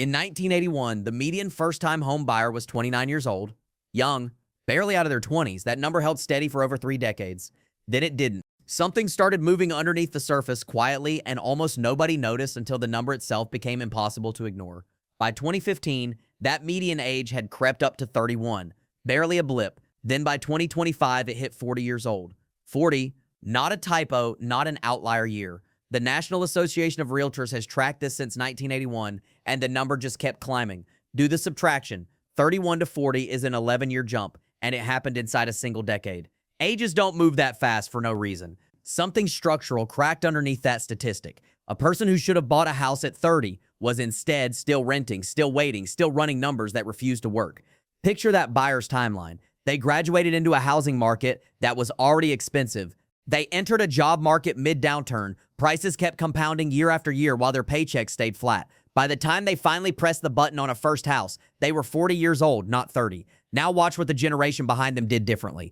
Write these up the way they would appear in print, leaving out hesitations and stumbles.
In 1981, the median first-time home buyer was 29 years old, young, barely out of their 20s. That number held steady for over 3 decades. Then it didn't. Something started moving underneath the surface quietly, and almost nobody noticed until the number itself became impossible to ignore. By 2015, that median age had crept up to 31, barely a blip. Then by 2025, it hit 40 years old. 40, not a typo, not an outlier year. The National Association of Realtors has tracked this since 1981, and the number just kept climbing. Do the subtraction. 31 to 40 is an 11-year jump, and it happened inside a single decade. Ages don't move that fast for no reason. Something structural cracked underneath that statistic. A person who should have bought a house at 30 was instead still renting, still waiting, still running numbers that refused to work. Picture that buyer's timeline. They graduated into a housing market that was already expensive. They entered a job market mid-downturn. Prices kept compounding year after year while their paychecks stayed flat. By the time they finally pressed the button on a first house, they were 40 years old, not 30. Now watch what the generation behind them did differently.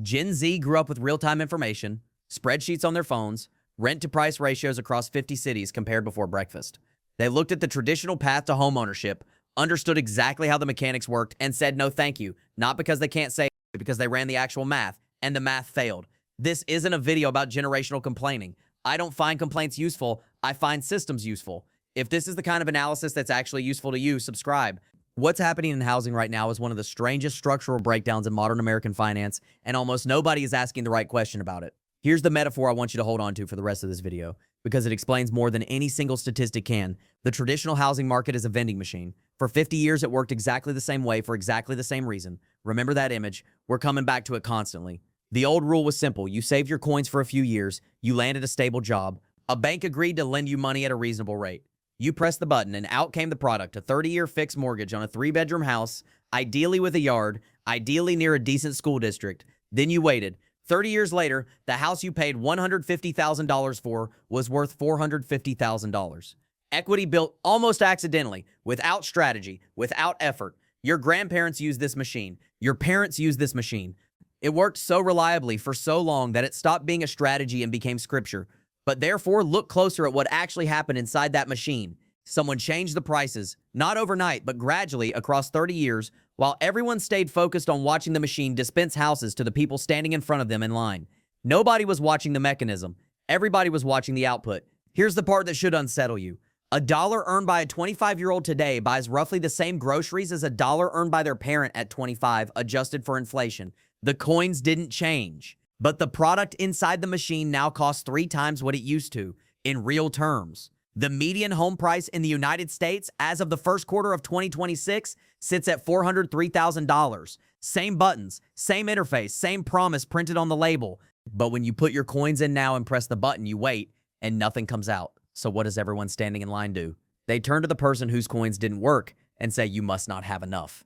Gen Z grew up with real-time information, spreadsheets on their phones, rent-to-price ratios across 50 cities compared before breakfast. They looked at the traditional path to homeownership, understood exactly how the mechanics worked, and said no thank you, not because they can't say it, but because they ran the actual math, and the math failed. This isn't a video about generational complaining. I don't find complaints useful, I find systems useful. If this is the kind of analysis that's actually useful to you, subscribe. What's happening in housing right now is one of the strangest structural breakdowns in modern American finance, and almost nobody is asking the right question about it. Here's the metaphor I want you to hold on to for the rest of this video, because it explains more than any single statistic can. The traditional housing market is a vending machine. For 50 years, it worked exactly the same way for exactly the same reason. Remember that image? We're coming back to it constantly. The old rule was simple. You saved your coins for a few years, you landed a stable job, a bank agreed to lend you money at a reasonable rate. You pressed the button and out came the product, a 30-year fixed mortgage on a 3-bedroom house, ideally with a yard, ideally near a decent school district. Then you waited. 30 years later, the house you paid $150,000 for was worth $450,000. Equity built almost accidentally, without strategy, without effort. Your grandparents used this machine. Your parents used this machine. It worked so reliably for so long that it stopped being a strategy and became scripture. But therefore, look closer at what actually happened inside that machine. Someone changed the prices, not overnight, but gradually across 30 years, while everyone stayed focused on watching the machine dispense houses to the people standing in front of them in line. Nobody was watching the mechanism. Everybody was watching the output. Here's the part that should unsettle you. A dollar earned by a 25-year-old today buys roughly the same groceries as a dollar earned by their parent at 25, adjusted for inflation. The coins didn't change, but the product inside the machine now costs 3 times what it used to, in real terms. The median home price in the United States as of the first quarter of 2026 sits at $403,000. Same buttons, same interface, same promise printed on the label. But when you put your coins in now and press the button, you wait, and nothing comes out. So what does everyone standing in line do? They turn to the person whose coins didn't work and say, you must not have enough.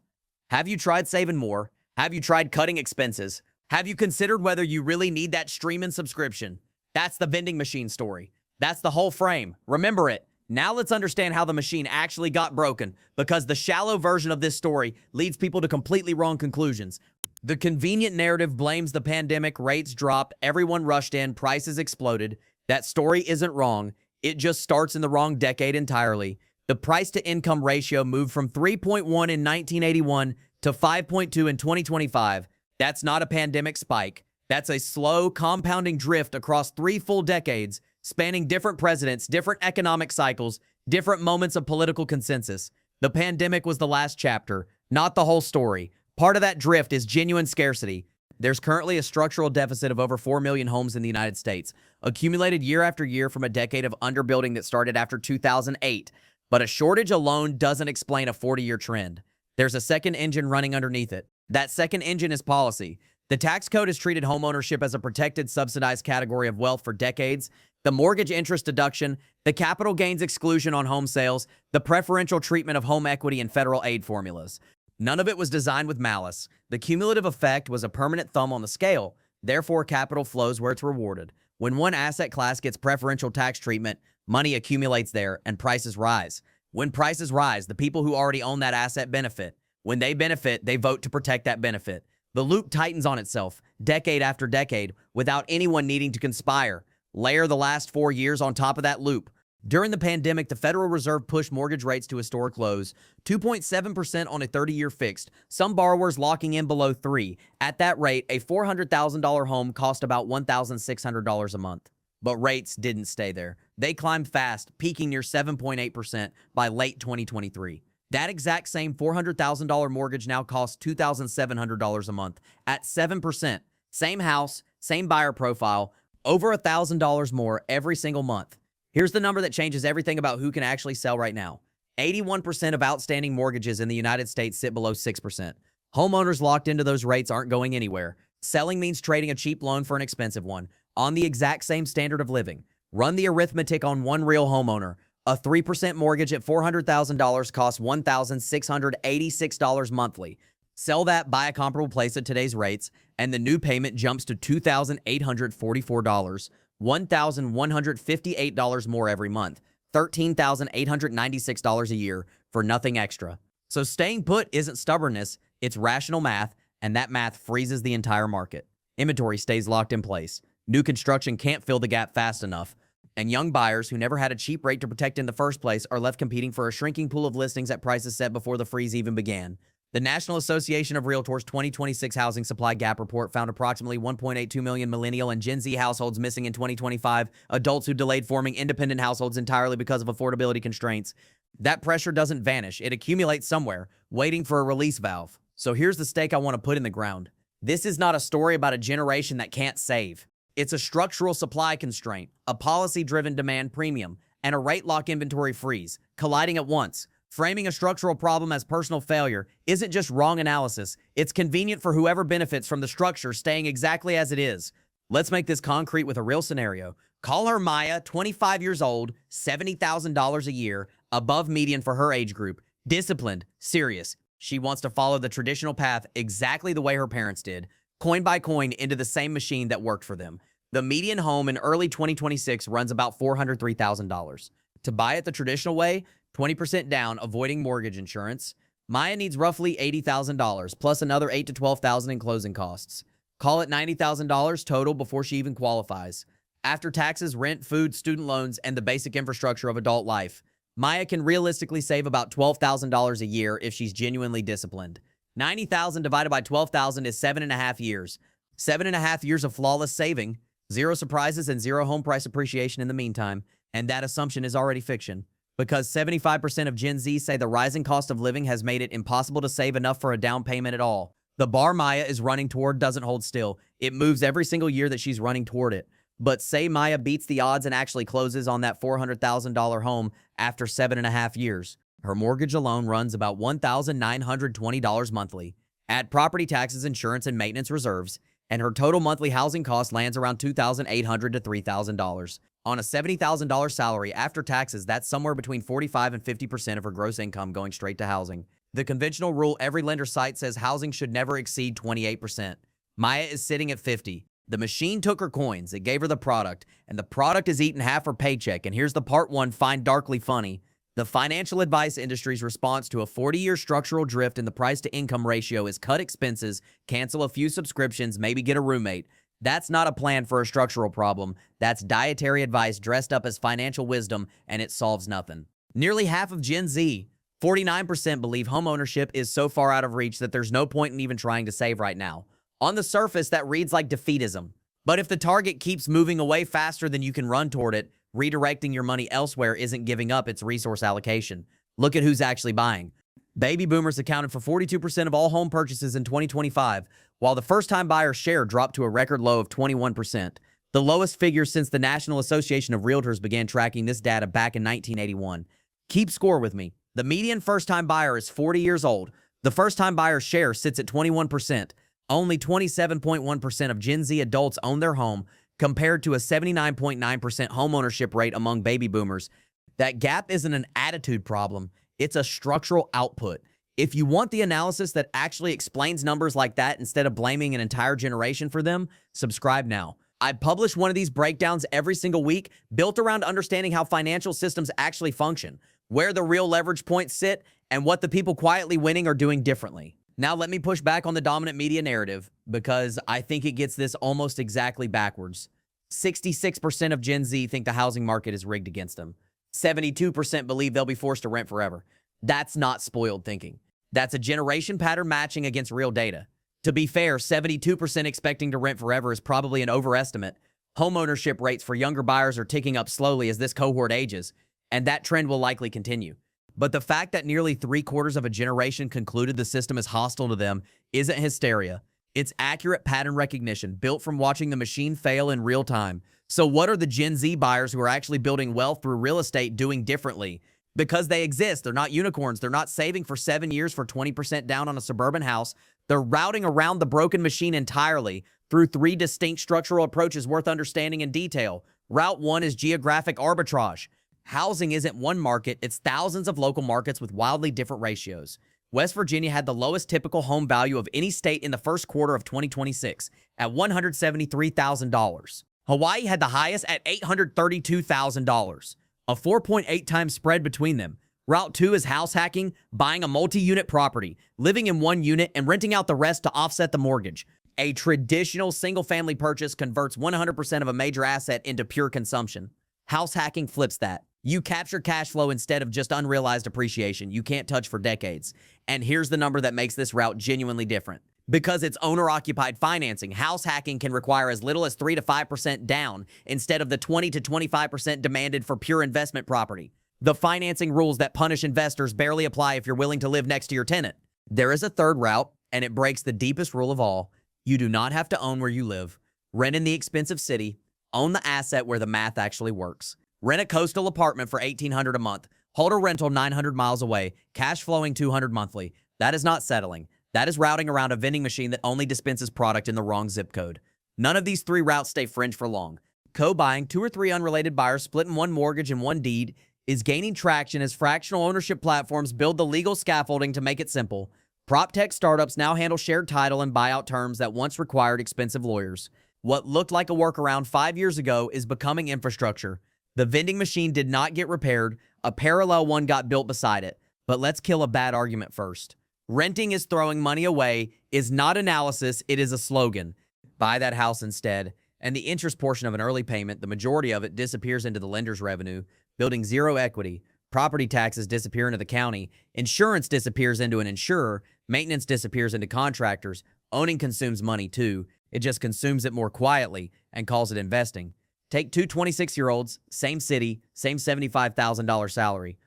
Have you tried saving more? Have you tried cutting expenses? Have you considered whether you really need that streaming subscription? That's the vending machine story. That's the whole frame. Remember it. Now let's understand how the machine actually got broken, because the shallow version of this story leads people to completely wrong conclusions. The convenient narrative blames the pandemic, rates dropped, everyone rushed in, prices exploded. That story isn't wrong. It just starts in the wrong decade entirely. The price-to-income ratio moved from 3.1 in 1981 to 5.2 in 2025. That's not a pandemic spike. That's a slow, compounding drift across 3 full decades, spanning different presidents, different economic cycles, different moments of political consensus. The pandemic was the last chapter, not the whole story. Part of that drift is genuine scarcity. There's currently a structural deficit of over 4 million homes in the United States, accumulated year after year from a decade of underbuilding that started after 2008. But a shortage alone doesn't explain a 40-year trend. There's a second engine running underneath it. That second engine is policy. The tax code has treated homeownership as a protected, subsidized category of wealth for decades. The mortgage interest deduction, the capital gains exclusion on home sales, the preferential treatment of home equity and federal aid formulas. None of it was designed with malice. The cumulative effect was a permanent thumb on the scale. Therefore, capital flows where it's rewarded. When one asset class gets preferential tax treatment, money accumulates there and prices rise. When prices rise, the people who already own that asset benefit. When they benefit, they vote to protect that benefit. The loop tightens on itself, decade after decade, without anyone needing to conspire. Layer the last 4 years on top of that loop. During the pandemic, the Federal Reserve pushed mortgage rates to historic lows, 2.7% on a 30-year fixed, some borrowers locking in below 3. At that rate, a $400,000 home cost about $1,600 a month. But rates didn't stay there. They climbed fast, peaking near 7.8% by late 2023. That exact same $400,000 mortgage now costs $2,700 a month at 7%. Same house, same buyer profile, over $1,000 more every single month. Here's the number that changes everything about who can actually sell right now. 81% of outstanding mortgages in the United States sit below 6%. Homeowners locked into those rates aren't going anywhere. Selling means trading a cheap loan for an expensive one on the exact same standard of living. Run the arithmetic on one real homeowner. A 3% mortgage at $400,000 costs $1,686 monthly. Sell that, buy a comparable place at today's rates, and the new payment jumps to $2,844. $1,158 more every month, $13,896 a year for nothing extra. So staying put isn't stubbornness, it's rational math, and that math freezes the entire market. Inventory stays locked in place. New construction can't fill the gap fast enough, and young buyers who never had a cheap rate to protect in the first place are left competing for a shrinking pool of listings at prices set before the freeze even began. The National Association of Realtors 2026 Housing Supply Gap Report found approximately 1.82 million millennial and Gen Z households missing in 2025, adults who delayed forming independent households entirely because of affordability constraints. That pressure doesn't vanish. It accumulates somewhere, waiting for a release valve. So here's the stake I want to put in the ground. This is not a story about a generation that can't save. It's a structural supply constraint, a policy-driven demand premium, and a rate lock inventory freeze, colliding at once. Framing a structural problem as personal failure isn't just wrong analysis, it's convenient for whoever benefits from the structure staying exactly as it is. Let's make this concrete with a real scenario. Call her Maya, 25 years old, $70,000 a year, above median for her age group, disciplined, serious. She wants to follow the traditional path exactly the way her parents did, coin by coin into the same machine that worked for them. The median home in early 2026 runs about $403,000. To buy it the traditional way, 20% down, avoiding mortgage insurance, Maya needs roughly $80,000 plus another $8,000 to $12,000 in closing costs. Call it $90,000 total before she even qualifies. After taxes, rent, food, student loans, and the basic infrastructure of adult life, Maya can realistically save about $12,000 a year if she's genuinely disciplined. $90,000 divided by $12,000 is 7.5 years. 7.5 years of flawless saving, zero surprises, and zero home price appreciation in the meantime. And that assumption is already fiction. Because 75% of Gen Z say the rising cost of living has made it impossible to save enough for a down payment at all. The bar Maya is running toward doesn't hold still. It moves every single year that she's running toward it. But say Maya beats the odds and actually closes on that $400,000 home after 7.5 years. Her mortgage alone runs about $1,920 monthly. Add property taxes, insurance, and maintenance reserves, and her total monthly housing cost lands around $2,800 to $3,000. On a $70,000 salary after taxes, that's somewhere between 45% and 50% of her gross income going straight to housing. The conventional rule every lender cites says housing should never exceed 28%. Maya is sitting at 50%. The machine took her coins, it gave her the product, and the product is eating half her paycheck. And here's the part one find darkly funny. The financial advice industry's response to a 40-year structural drift in the price-to-income ratio is cut expenses, cancel a few subscriptions, maybe get a roommate. That's not a plan for a structural problem. That's dietary advice dressed up as financial wisdom, and it solves nothing. Nearly half of Gen Z, 49%, believe homeownership is so far out of reach that there's no point in even trying to save right now. On the surface, that reads like defeatism. But if the target keeps moving away faster than you can run toward it, redirecting your money elsewhere isn't giving up its resource allocation. Look at who's actually buying. Baby boomers accounted for 42% of all home purchases in 2025, while the first-time buyer share dropped to a record low of 21%, the lowest figure since the National Association of Realtors began tracking this data back in 1981. Keep score with me. The median first-time buyer is 40 years old. The first-time buyer share sits at 21%. Only 27.1% of Gen Z adults own their home, compared to a 79.9% homeownership rate among baby boomers. That gap isn't an attitude problem. It's a structural output. If you want the analysis that actually explains numbers like that instead of blaming an entire generation for them, subscribe now. I publish one of these breakdowns every single week, built around understanding how financial systems actually function, where the real leverage points sit, and what the people quietly winning are doing differently. Now let me push back on the dominant media narrative, because I think it gets this almost exactly backwards. 66% of Gen Z think the housing market is rigged against them. 72% believe they'll be forced to rent forever. That's not spoiled thinking. That's a generation pattern matching against real data. To be fair, 72% expecting to rent forever is probably an overestimate. Homeownership rates for younger buyers are ticking up slowly as this cohort ages, and that trend will likely continue. But the fact that nearly 3/4 of a generation concluded the system is hostile to them isn't hysteria. It's accurate pattern recognition built from watching the machine fail in real time. So what are the Gen Z buyers who are actually building wealth through real estate doing differently? Because they exist. They're not unicorns. They're not saving for 7 years for 20% down on a suburban house. They're routing around the broken machine entirely through 3 distinct structural approaches worth understanding in detail. Route 1 is geographic arbitrage. Housing isn't one market, it's thousands of local markets with wildly different ratios. West Virginia had the lowest typical home value of any state in the first quarter of 2026 at $173,000. Hawaii had the highest at $832,000, a 4.8 times spread between them. Route 2 is house hacking, buying a multi-unit property, living in one unit, and renting out the rest to offset the mortgage. A traditional single-family purchase converts 100% of a major asset into pure consumption. House hacking flips that. You capture cash flow instead of just unrealized appreciation you can't touch for decades. And here's the number that makes this route genuinely different. Because it's owner-occupied financing, house hacking can require as little as 3 to 5% down instead of the 20 to 25% demanded for pure investment property. The financing rules that punish investors barely apply if you're willing to live next to your tenant. There is a third route, and it breaks the deepest rule of all. You do not have to own where you live. Rent in the expensive city. Own the asset where the math actually works. Rent a coastal apartment for $1,800 a month. Hold a rental 900 miles away. Cash flowing $200 monthly. That is not settling. That is routing around a vending machine that only dispenses product in the wrong zip code. None of these 3 routes stay fringe for long. Co-buying, 2 or 3 unrelated buyers splitting one mortgage and one deed, is gaining traction as fractional ownership platforms build the legal scaffolding to make it simple. Prop tech startups now handle shared title and buyout terms that once required expensive lawyers. What looked like a workaround 5 years ago is becoming infrastructure. The vending machine did not get repaired. A parallel one got built beside it. But let's kill a bad argument first. Renting is throwing money away is not analysis, it is a slogan. Buy that house instead. And the interest portion of an early payment, the majority of it disappears into the lender's revenue, building zero equity. Property taxes disappear into the county. Insurance disappears into an insurer. Maintenance disappears into contractors. Owning consumes money too. It just consumes it more quietly and calls it investing. Take 2 26-year-olds, same city, same $75,000 salary.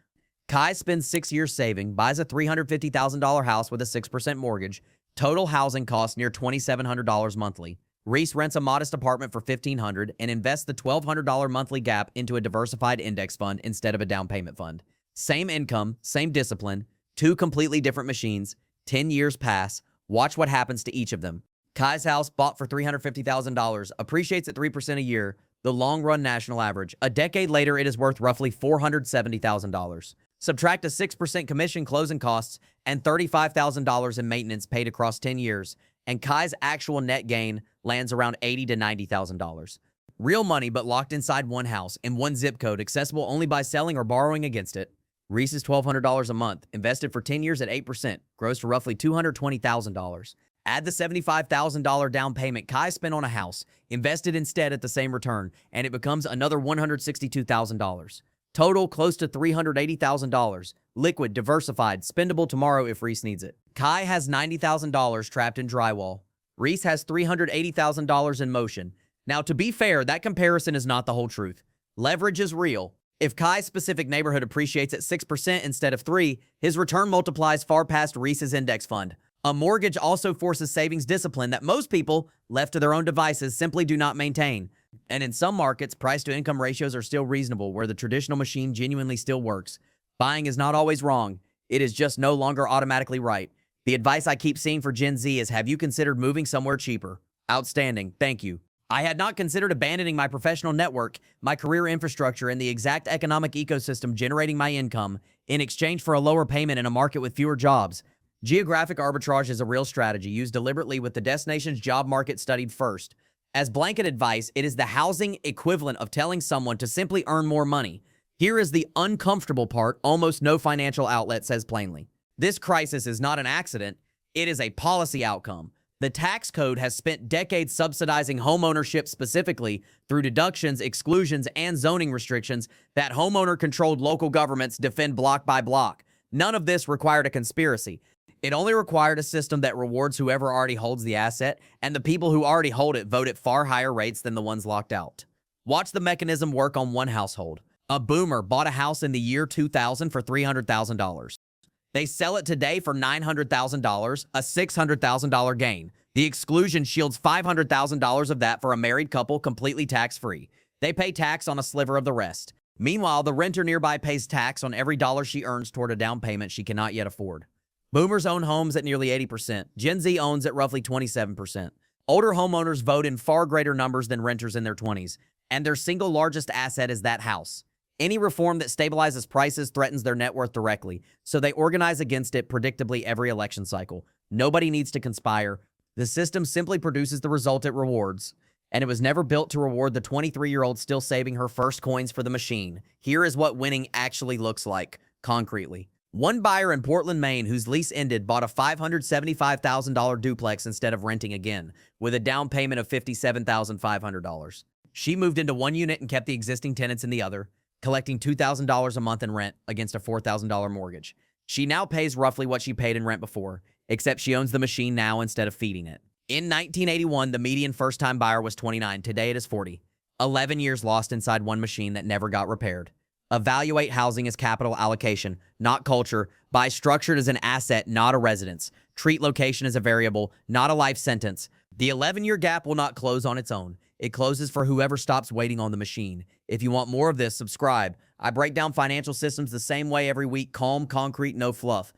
Kai spends 6 years saving, buys a $350,000 house with a 6% mortgage. Total housing costs near $2,700 monthly. Reese rents a modest apartment for $1,500 and invests the $1,200 monthly gap into a diversified index fund instead of a down payment fund. Same income, same discipline, 2 completely different machines. 10 years pass. Watch what happens to each of them. Kai's house, bought for $350,000, appreciates at 3% a year, the long-run national average. A decade later, it is worth roughly $470,000. Subtract a 6% commission closing costs and $35,000 in maintenance paid across 10 years, and Kai's actual net gain lands around $80,000 to $90,000. Real money, but locked inside one house in one zip code, accessible only by selling or borrowing against it. Reese's $1,200 a month, invested for 10 years at 8%, grows to roughly $220,000. Add the $75,000 down payment Kai spent on a house, invested instead at the same return, and it becomes another $162,000. Total close to $380,000. Liquid, diversified, spendable tomorrow if Reese needs it. Kai has $90,000 trapped in drywall. Reese has $380,000 in motion. Now, to be fair, that comparison is not the whole truth. Leverage is real. If Kai's specific neighborhood appreciates at 6% instead of 3%, his return multiplies far past Reese's index fund. A mortgage also forces savings discipline that most people, left to their own devices, simply do not maintain. And in some markets, price-to-income ratios are still reasonable, where the traditional machine genuinely still works. Buying is not always wrong. It is just no longer automatically right. The advice I keep seeing for Gen Z is, have you considered moving somewhere cheaper? Outstanding. Thank you. I had not considered abandoning my professional network, my career infrastructure, and the exact economic ecosystem generating my income in exchange for a lower payment in a market with fewer jobs. Geographic arbitrage is a real strategy used deliberately with the destination's job market studied first. As blanket advice, it is the housing equivalent of telling someone to simply earn more money. Here is the uncomfortable part almost no financial outlet says plainly. This crisis is not an accident, it is a policy outcome. The tax code has spent decades subsidizing homeownership specifically through deductions, exclusions, and zoning restrictions that homeowner-controlled local governments defend block by block. None of this required a conspiracy. It only required a system that rewards whoever already holds the asset, and the people who already hold it vote at far higher rates than the ones locked out. Watch the mechanism work on one household. A boomer bought a house in the year 2000 for $300,000. They sell it today for $900,000, a $600,000 gain. The exclusion shields $500,000 of that for a married couple completely tax-free. They pay tax on a sliver of the rest. Meanwhile, the renter nearby pays tax on every dollar she earns toward a down payment she cannot yet afford. Boomers own homes at nearly 80%. Gen Z owns at roughly 27%. Older homeowners vote in far greater numbers than renters in their 20s, and their single largest asset is that house. Any reform that stabilizes prices threatens their net worth directly, so they organize against it predictably every election cycle. Nobody needs to conspire. The system simply produces the result it rewards, and it was never built to reward the 23-year-old still saving her first coins for the machine. Here is what winning actually looks like, concretely. One buyer in Portland, Maine, whose lease ended, bought a $575,000 duplex instead of renting again, with a down payment of $57,500. She moved into one unit and kept the existing tenants in the other, collecting $2,000 a month in rent against a $4,000 mortgage. She now pays roughly what she paid in rent before, except she owns the machine now instead of feeding it. In 1981, the median first-time buyer was 29. Today it is 40. 11 years lost inside one machine that never got repaired. Evaluate housing as capital allocation, not culture. Buy structured as an asset, not a residence. Treat location as a variable, not a life sentence. The 11-year gap will not close on its own. It closes for whoever stops waiting on the machine. If you want more of this, subscribe. I break down financial systems the same way every week, calm, concrete, no fluff.